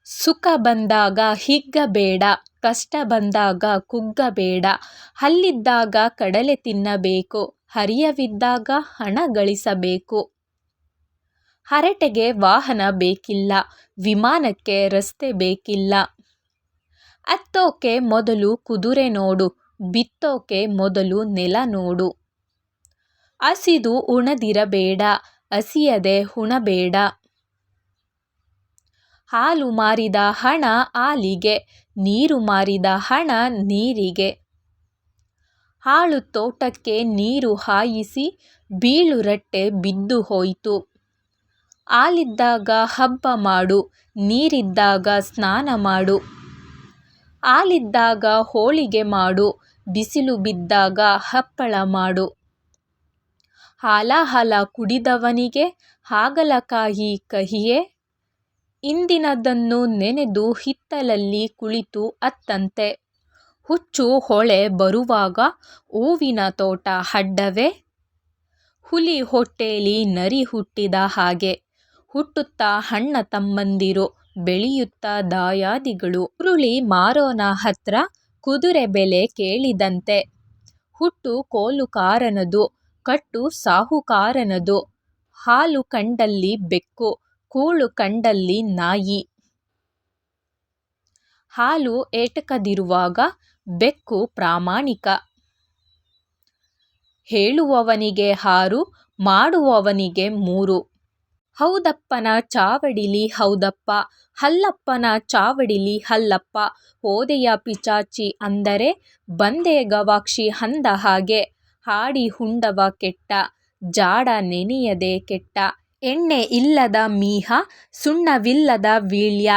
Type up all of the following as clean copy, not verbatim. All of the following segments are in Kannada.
ಸುಖ ಬಂದಾಗ ಹಿಗ್ಗಬೇಡ, ಕಷ್ಟ ಬಂದಾಗ ಕುಗ್ಗಬೇಡ. ಹಲ್ಲಿದ್ದಾಗ ಕಡಲೆ ತಿನ್ನಬೇಕು, ಹರಿಯವಿದ್ದಾಗ ಹಣ ಗಳಿಸಬೇಕು. ಹರಟೆಗೆ ವಾಹನ ಬೇಕಿಲ್ಲ, ವಿಮಾನಕ್ಕೆ ರಸ್ತೆ ಬೇಕಿಲ್ಲ. ಹತ್ತೋಕೆ ಮೊದಲು ಕುದುರೆ ನೋಡು, ಬಿತ್ತೋಕೆ ಮೊದಲು ನೆಲ ನೋಡು. ಹಸಿದು ಉಣದಿರಬೇಡ, ಹಸಿಯದೆ ಉಣಬೇಡ. ಹಾಲು ಮಾರಿದ ಹಣ ಹಾಲಿಗೆ, ನೀರು ಮಾರಿದ ಹಣ ನೀರಿಗೆ. ಹಾಳು ತೋಟಕ್ಕೆ ನೀರು ಹಾಯಿಸಿ, ಬೀಳು ರಟ್ಟೆ ಬಿದ್ದು ಹೋಯ್ತು. ಹಾಲಿದ್ದಾಗ ಹಬ್ಬ ಮಾಡು, ನೀರಿದ್ದಾಗ ಸ್ನಾನ ಮಾಡು. ಹಾಲಿದ್ದಾಗ ಹೋಳಿಗೆ ಮಾಡು, ಬಿಸಿಲು ಬಿದ್ದಾಗ ಹಪ್ಪಳ ಮಾಡು. ಹಾಲಾಹಲ ಕುಡಿದವನಿಗೆ ಹಾಗಲಕಾಯಿ ಕಹಿಯೇ. ಹಿಂದಿನದನ್ನು ನೆನೆದು ಹಿತ್ತಲಲ್ಲಿ ಕುಳಿತು ಅತ್ತಂತೆ. ಹುಚ್ಚು ಹೊಳೆ ಬರುವಾಗ ಹೂವಿನ ತೋಟ ಅಡ್ಡವೇ. ಹುಲಿ ಹೊಟ್ಟೆಲಿ ನರಿ ಹುಟ್ಟಿದ ಹಾಗೆ. ಹುಟ್ಟುತ್ತಾ ಅಣ್ಣ ತಮ್ಮಂದಿರು, ಬೆಳೆಯುತ್ತಾ ದಾಯಾದಿಗಳು. ಹುರುಳಿ ಮಾರೋನ ಹತ್ರ ಕುದುರೆ ಬೆಲೆ ಕೇಳಿದಂತೆ. ಹುಟ್ಟು ಕೋಲುಕಾರನದು, ಕಟ್ಟು ಸಾಹುಕಾರನದು. ಹಾಲು ಕಂಡಲ್ಲಿ ಬೆಕ್ಕು, ಕೂಳು ಕಂಡಲ್ಲಿ ನಾಯಿ. ಹಾಲು ಎಟಕದಿರುವಾಗ ಬೆಕ್ಕು ಪ್ರಾಮಾಣಿಕ. ಹೇಳುವವನಿಗೆ 6, ಮಾಡುವವನಿಗೆ 3. ಹೌದಪ್ಪನ ಚಾವಡಿಲಿ ಹೌದಪ್ಪ, ಹಲ್ಲಪ್ಪನ ಚಾವಡಿಲಿ ಹಲ್ಲಪ್ಪ. ಹೋದೆಯ ಪಿಚಾಚಿ ಅಂದರೆ ಬಂದೆ ಗವಾಕ್ಷಿ ಅಂದ ಹಾಗೆ. ಹಾಡಿ ಉಂಡವ ಕೆಟ್ಟ, ಜಾಡ ನೆನೆಯದೆ ಕೆಟ್ಟ. ಎಣ್ಣೆ ಇಲ್ಲದ ಮೀಹ, ಸುಣ್ಣವಿಲ್ಲದ ವೀಳ್ಯ.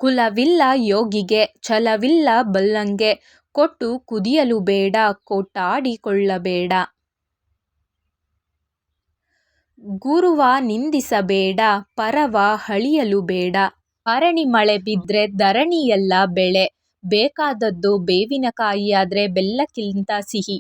ಕುಲವಿಲ್ಲ ಯೋಗಿಗೆ, ಛಲವಿಲ್ಲ ಬಲ್ಲಂಗೆ. ಕೊಟ್ಟು ಕುದಿಯಲು ಬೇಡ, ಕೊಟ್ಟಾಡಿಕೊಳ್ಳಬೇಡ. ಗುರುವ ನಿಂದಿಸಬೇಡ, ಪರವ ಹಳಿಯಲು ಬೇಡ. ಭರಣಿ ಮಳೆ ಬಿದ್ರೆ ಧರಣಿಯೆಲ್ಲ ಬೆಳೆ. ಬೇಕಾದದ್ದು ಬೇವಿನಕಾಯಿಯಾದ್ರೆ ಬೆಲ್ಲಕ್ಕಿಂತ ಸಿಹಿ.